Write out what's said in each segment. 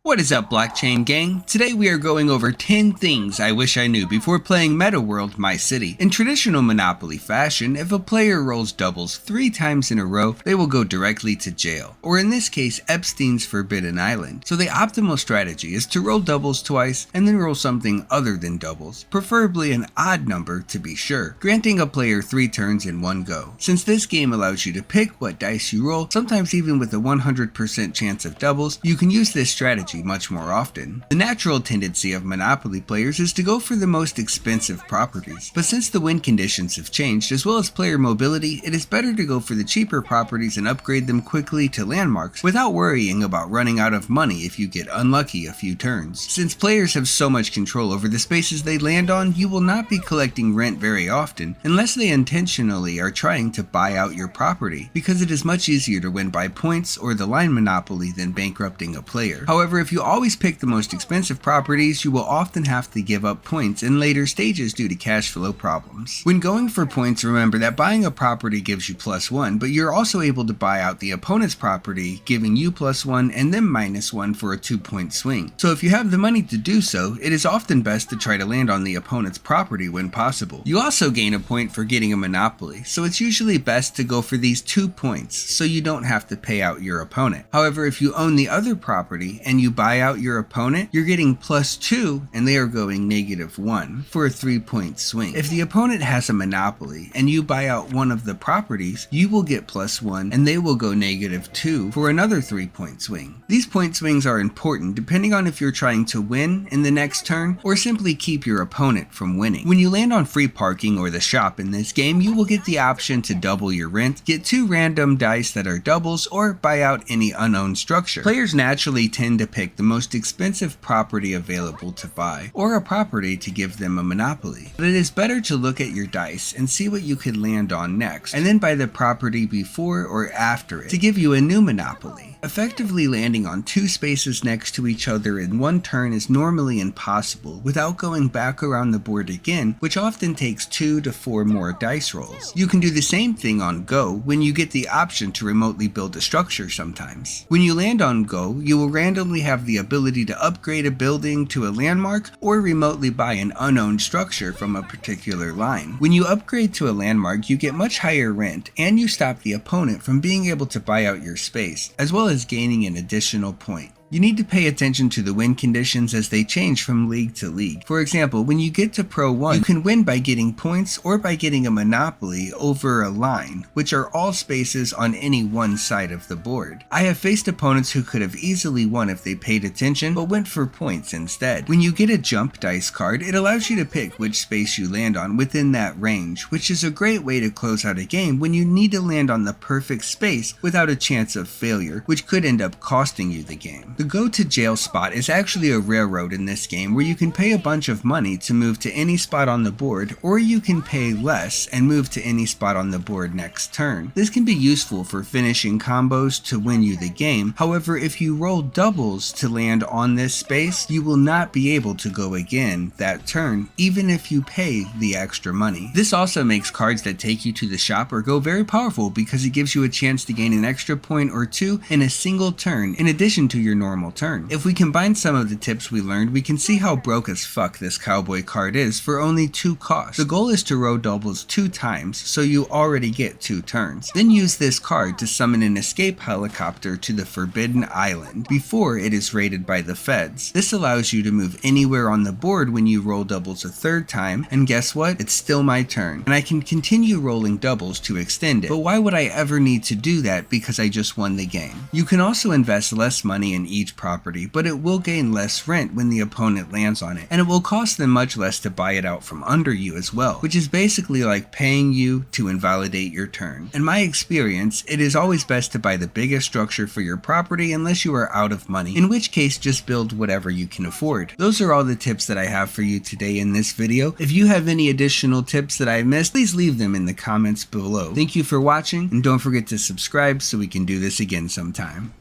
What is up, blockchain gang? Today we are going over 10 things I wish I knew before playing Meta World My City. In traditional Monopoly fashion, if a player rolls doubles 3 times in a row, they will go directly to jail, or in this case, Epstein's Forbidden Island. So the optimal strategy is to roll doubles twice and then roll something other than doubles, preferably an odd number to be sure, granting a player 3 turns in one go. Since this game allows you to pick what dice you roll, sometimes even with a 100% chance of doubles, you can use this strategy much more often. The natural tendency of Monopoly players is to go for the most expensive properties, but since the win conditions have changed as well as player mobility, it is better to go for the cheaper properties and upgrade them quickly to landmarks without worrying about running out of money if you get unlucky a few turns. Since players have so much control over the spaces they land on, you will not be collecting rent very often unless they intentionally are trying to buy out your property, because it is much easier to win by points or the line monopoly than bankrupting a player. However, if you always pick the most expensive properties, you will often have to give up points in later stages due to cash flow problems. When going for points, remember that buying a property gives you +1, but you're also able to buy out the opponent's property, giving you +1 and then -1 for a 2-point swing. So if you have the money to do so, it is often best to try to land on the opponent's property when possible. You also gain a point for getting a monopoly, so it's usually best to go for these 2 points so you don't have to pay out your opponent. However, if you own the other property and you buy out your opponent, you're getting +2 and they are going -1 for a 3-point swing. If the opponent has a monopoly and you buy out one of the properties, you will get +1 and they will go -2 for another 3-point swing. These point swings are important depending on if you're trying to win in the next turn or simply keep your opponent from winning. When you land on free parking or the shop in this game, you will get the option to double your rent, get 2 random dice that are doubles, or buy out any unowned structure. Players naturally tend to pick the most expensive property available to buy, or a property to give them a monopoly. But it is better to look at your dice and see what you could land on next, and then buy the property before or after it to give you a new monopoly. Effectively landing on 2 spaces next to each other in one turn is normally impossible without going back around the board again, which often takes 2 to 4 more dice rolls. You can do the same thing on Go when you get the option to remotely build a structure sometimes. When you land on Go, you will randomly have the ability to upgrade a building to a landmark or remotely buy an unowned structure from a particular line. When you upgrade to a landmark, you get much higher rent and you stop the opponent from being able to buy out your space, as well as gaining an additional point. You need to pay attention to the win conditions as they change from league to league. For example, when you get to Pro 1, you can win by getting points or by getting a monopoly over a line, which are all spaces on any one side of the board. I have faced opponents who could have easily won if they paid attention, but went for points instead. When you get a jump dice card, it allows you to pick which space you land on within that range, which is a great way to close out a game when you need to land on the perfect space without a chance of failure, which could end up costing you the game. The go to jail spot is actually a railroad in this game where you can pay a bunch of money to move to any spot on the board, or you can pay less and move to any spot on the board next turn. This can be useful for finishing combos to win you the game. However, if you roll doubles to land on this space, you will not be able to go again that turn, even if you pay the extra money. This also makes cards that take you to the shop or go very powerful because it gives you a chance to gain an extra point or 2 in a single turn in addition to your normal turn. If we combine some of the tips we learned, we can see how broke as fuck this cowboy card is for only 2 costs. The goal is to roll doubles 2 times, so you already get 2 turns. Then use this card to summon an escape helicopter to the Forbidden Island before it is raided by the feds. This allows you to move anywhere on the board when you roll doubles a 3rd time, and guess what? It's still my turn, and I can continue rolling doubles to extend it. But why would I ever need to do that because I just won the game? You can also invest less money in each property, but it will gain less rent when the opponent lands on it, and it will cost them much less to buy it out from under you as well, which is basically like paying you to invalidate your turn. In my experience, it is always best to buy the biggest structure for your property unless you are out of money, in which case just build whatever you can afford. Those are all the tips that I have for you today in this video. If you have any additional tips that I missed, please leave them in the comments below. Thank you for watching, and don't forget to subscribe so we can do this again sometime.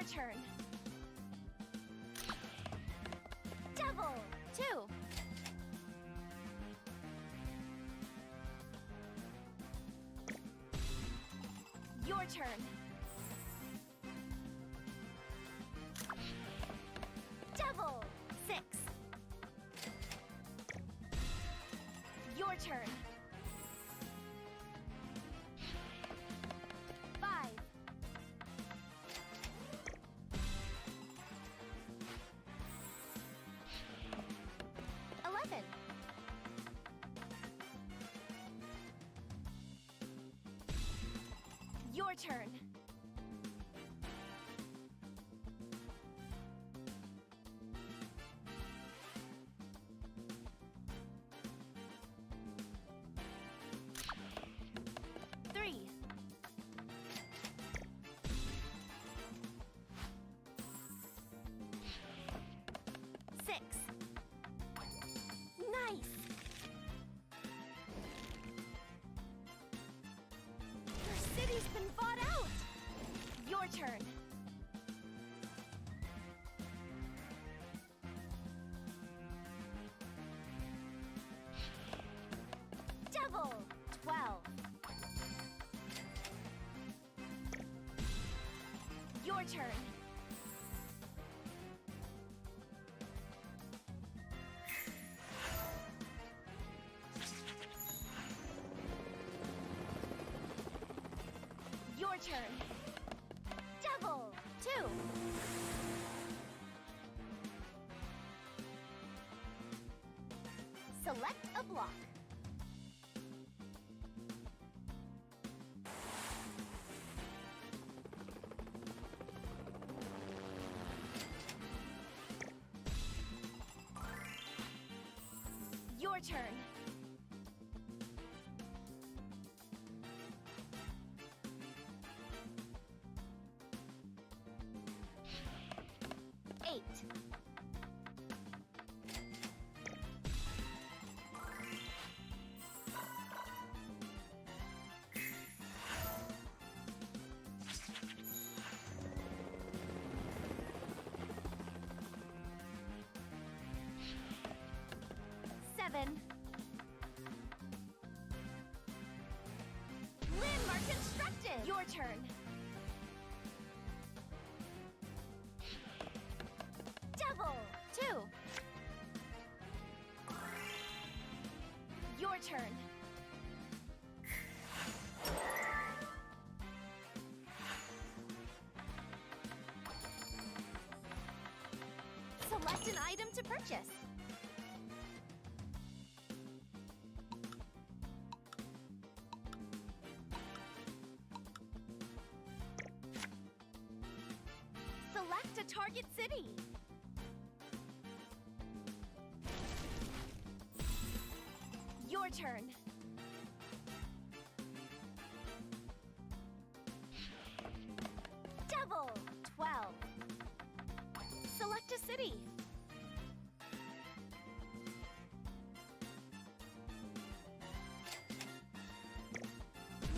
turn. Double. 2. Your turn. Double. 6. Your turn. 5. Your turn. Three. Six. Nice! Your city's been bought out! Your turn. Double. 12. Your turn. Your turn. Double. 2. Select a block. Your turn. Eight. Seven. Landmark constructed! Your turn. Double. 2. Your turn. Select an item to purchase. Select a target city. Your turn. Double. 12. Select a city.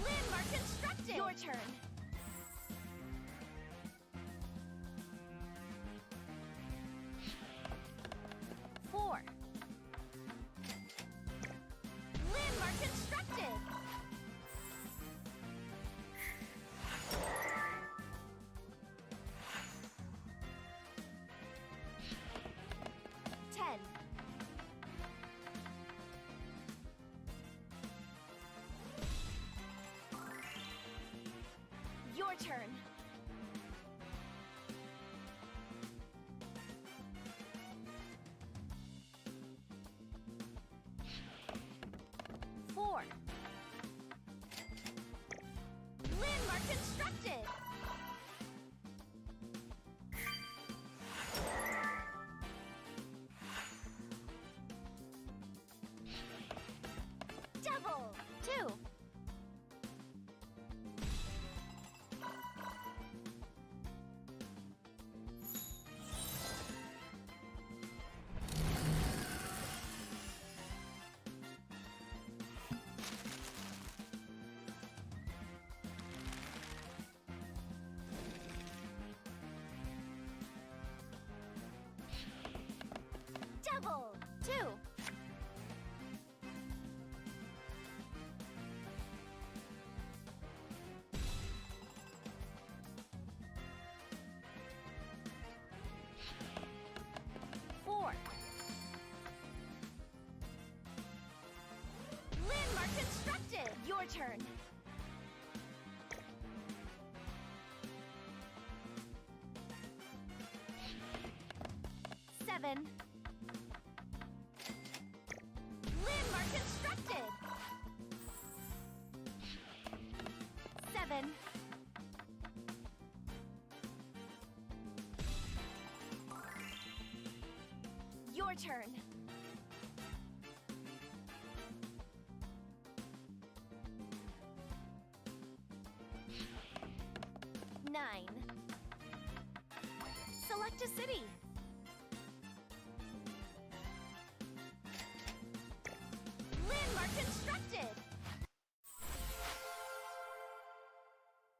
Landmark constructed. Your turn. Four. Landmark constructed! 10. Your turn. Four. Landmark constructed! Double. 2. turn. Seven. Landmark constructed. 7. Your turn. 9. Select a city. Landmark constructed.